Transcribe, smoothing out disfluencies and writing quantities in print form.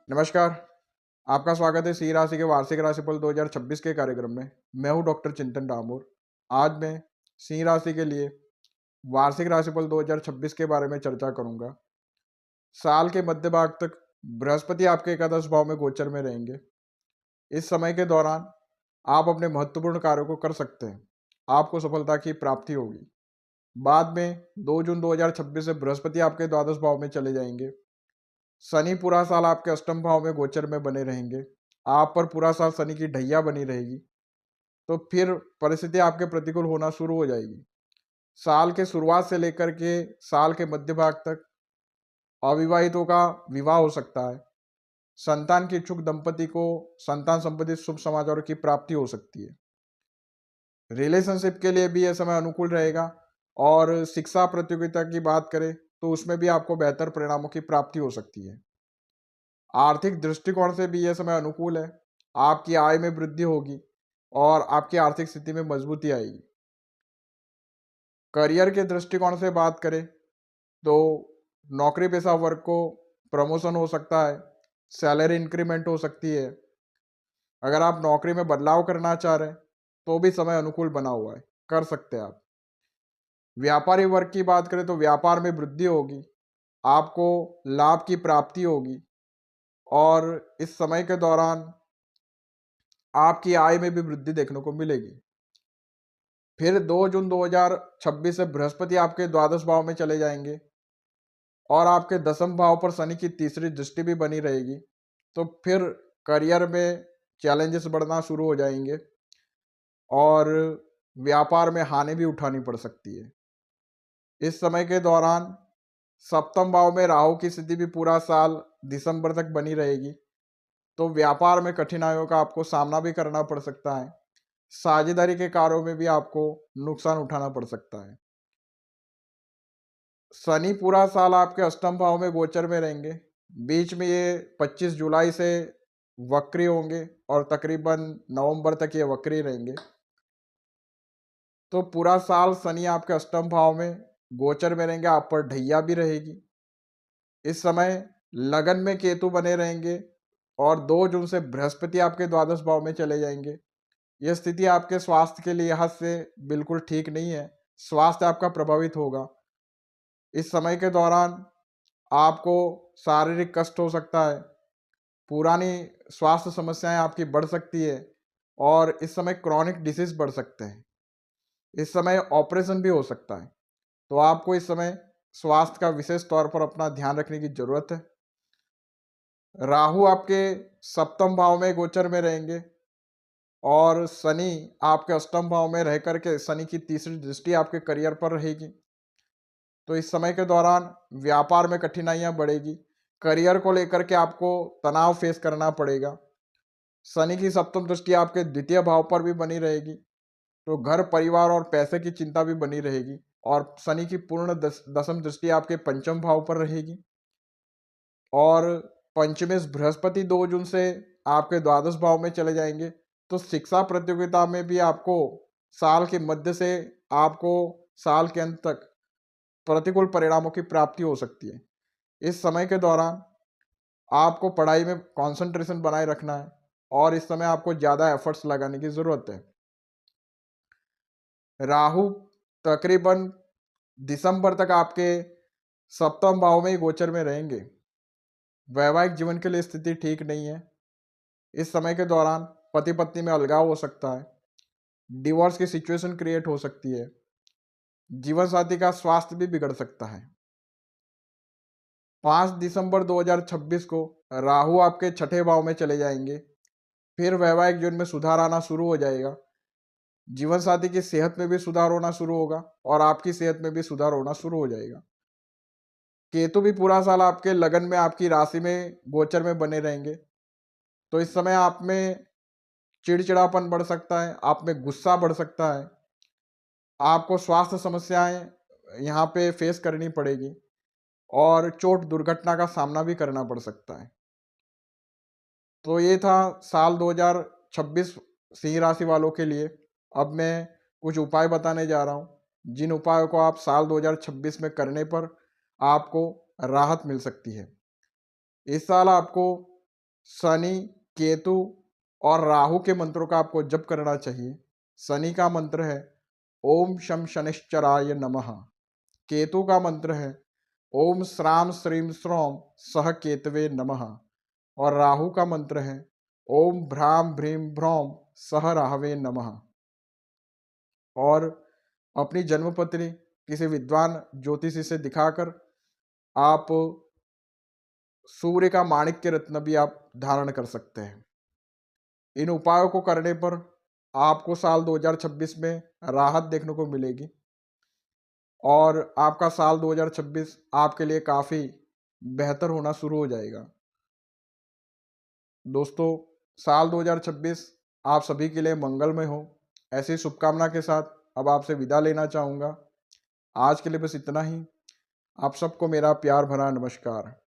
नमस्कार। आपका स्वागत है सिंह राशि के वार्षिक राशिफल 2026 के कार्यक्रम में। मैं हूं डॉक्टर चिंतन डामोर। आज मैं सिंह राशि के लिए वार्षिक राशिफल 2026 के बारे में चर्चा करूंगा। साल के मध्य भाग तक बृहस्पति आपके एकादश भाव में गोचर में रहेंगे। इस समय के दौरान आप अपने महत्वपूर्ण कार्यों को कर सकते हैं। आपको सफलता की प्राप्ति होगी। बाद में 2 जून 2026 से बृहस्पति आपके द्वादश भाव में चले जाएंगे। शनि पूरा साल आपके अष्टम भाव में गोचर में बने रहेंगे। आप पर पूरा साल शनि की ढैया बनी रहेगी। तो फिर परिस्थिति आपके प्रतिकूल होना शुरू हो जाएगी। साल के शुरुआत से लेकर के साल के मध्य भाग तक अविवाहितों का विवाह हो सकता है। संतान के इच्छुक दंपति को संतान संबंधित शुभ समाचारों की प्राप्ति हो सकती है। रिलेशनशिप के लिए भी यह समय अनुकूल रहेगा। और शिक्षा प्रतियोगिता की बात करें तो उसमें भी आपको बेहतर परिणामों की प्राप्ति हो सकती है। आर्थिक दृष्टिकोण से भी यह समय अनुकूल है। आपकी आय में वृद्धि होगी और आपकी आर्थिक स्थिति में मजबूती आएगी। करियर के दृष्टिकोण से बात करें तो नौकरी पेशा वर्ग को प्रमोशन हो सकता है, सैलरी इंक्रीमेंट हो सकती है। अगर आप नौकरी में बदलाव करना चाह रहे हैं तो भी समय अनुकूल बना हुआ है, कर सकते हैं आप। व्यापारी वर्ग की बात करें तो व्यापार में वृद्धि होगी, आपको लाभ की प्राप्ति होगी और इस समय के दौरान आपकी आय में भी वृद्धि देखने को मिलेगी। फिर 2 जून 2026 से बृहस्पति आपके द्वादश भाव में चले जाएंगे और आपके दसम भाव पर शनि की तीसरी दृष्टि भी बनी रहेगी। तो फिर करियर में चैलेंजेस बढ़ना शुरू हो जाएंगे और व्यापार में हानि भी उठानी पड़ सकती है। इस समय के दौरान सप्तम भाव में राहु की स्थिति भी पूरा साल दिसंबर तक बनी रहेगी। तो व्यापार में कठिनाइयों का आपको सामना भी करना पड़ सकता है। साझेदारी के कार्यों में भी आपको नुकसान उठाना पड़ सकता है। शनि पूरा साल आपके अष्टम भाव में गोचर में रहेंगे। बीच में ये 25 जुलाई से वक्री होंगे और तकरीबन नवंबर तक ये वक्री रहेंगे। तो पूरा साल शनि आपके अष्टम भाव में गोचर में रहेंगे, आप पर ढैया भी रहेगी। इस समय लगन में केतु बने रहेंगे और 2 जून से बृहस्पति आपके द्वादश भाव में चले जाएंगे। यह स्थिति आपके स्वास्थ्य के लिहाज से बिल्कुल ठीक नहीं है। स्वास्थ्य आपका प्रभावित होगा। इस समय के दौरान आपको शारीरिक कष्ट हो सकता है, पुरानी स्वास्थ्य समस्याएं आपकी बढ़ सकती है और इस समय क्रॉनिक डिसीज बढ़ सकते हैं। इस समय ऑपरेशन भी हो सकता है। तो आपको इस समय स्वास्थ्य का विशेष तौर पर अपना ध्यान रखने की जरूरत है। राहु आपके सप्तम भाव में गोचर में रहेंगे और शनि आपके अष्टम भाव में रह करके शनि की तीसरी दृष्टि आपके करियर पर रहेगी। तो इस समय के दौरान व्यापार में कठिनाइयां बढ़ेगी। करियर को लेकर के आपको तनाव फेस करना पड़ेगा। शनि की सप्तम दृष्टि आपके द्वितीय भाव पर भी बनी रहेगी। तो घर परिवार और पैसे की चिंता भी बनी रहेगी और शनि की पूर्ण दसम दृष्टि आपके पंचम भाव पर रहेगी। और पंचमेश बृहस्पति 2 जून से आपके द्वादश भाव में चले जाएंगे। तो शिक्षा प्रतियोगिता में भी आपको साल के मध्य से आपको साल के अंत तक प्रतिकूल परिणामों की प्राप्ति हो सकती है। इस समय के दौरान आपको पढ़ाई में कंसंट्रेशन बनाए रखना है और इस समय आपको ज़्यादा एफर्ट्स लगाने की ज़रूरत है। राहु तकरीबन दिसंबर तक आपके सप्तम भाव में ही गोचर में रहेंगे। वैवाहिक जीवन के लिए स्थिति ठीक नहीं है। इस समय के दौरान पति पत्नी में अलगाव हो सकता है, डिवोर्स की सिचुएशन क्रिएट हो सकती है, जीवन साथी का स्वास्थ्य भी बिगड़ सकता है। 5 दिसंबर 2026 को राहु आपके छठे भाव में चले जाएंगे। फिर वैवाहिक जीवन में सुधार आना शुरू हो जाएगा। जीवन साथी की सेहत में भी सुधार होना शुरू होगा और आपकी सेहत में भी सुधार होना शुरू हो जाएगा। केतु भी पूरा साल आपके लगन में आपकी राशि में गोचर में बने रहेंगे। तो इस समय आप में चिड़चिड़ापन बढ़ सकता है, आप में गुस्सा बढ़ सकता है, आपको स्वास्थ्य समस्याएं यहाँ पे फेस करनी पड़ेगी और चोट दुर्घटना का सामना भी करना पड़ सकता है। तो ये था साल 2026 सिंह राशि वालों के लिए। अब मैं कुछ उपाय बताने जा रहा हूँ जिन उपायों को आप साल 2026 में करने पर आपको राहत मिल सकती है। इस साल आपको शनि, केतु और राहु के मंत्रों का आपको जप करना चाहिए। शनि का मंत्र है ओम शम शनिश्चराय नमः। केतु का मंत्र है ओम श्राम श्रीम श्रौम सह केतवे नमः। और राहु का मंत्र है ओम भ्राम भ्रीम भ्रौम सह राहवे नमः। और अपनी जन्मपत्री किसी विद्वान ज्योतिषी से दिखाकर आप सूर्य का माणिक्य रत्न भी आप धारण कर सकते हैं। इन उपायों को करने पर आपको साल 2026 में राहत देखने को मिलेगी और आपका साल 2026 आपके लिए काफ़ी बेहतर होना शुरू हो जाएगा। दोस्तों, साल 2026 आप सभी के लिए मंगलमय हो, ऐसी शुभकामना के साथ अब आपसे विदा लेना चाहूँगा। आज के लिए बस इतना ही। आप सबको मेरा प्यार भरा नमस्कार।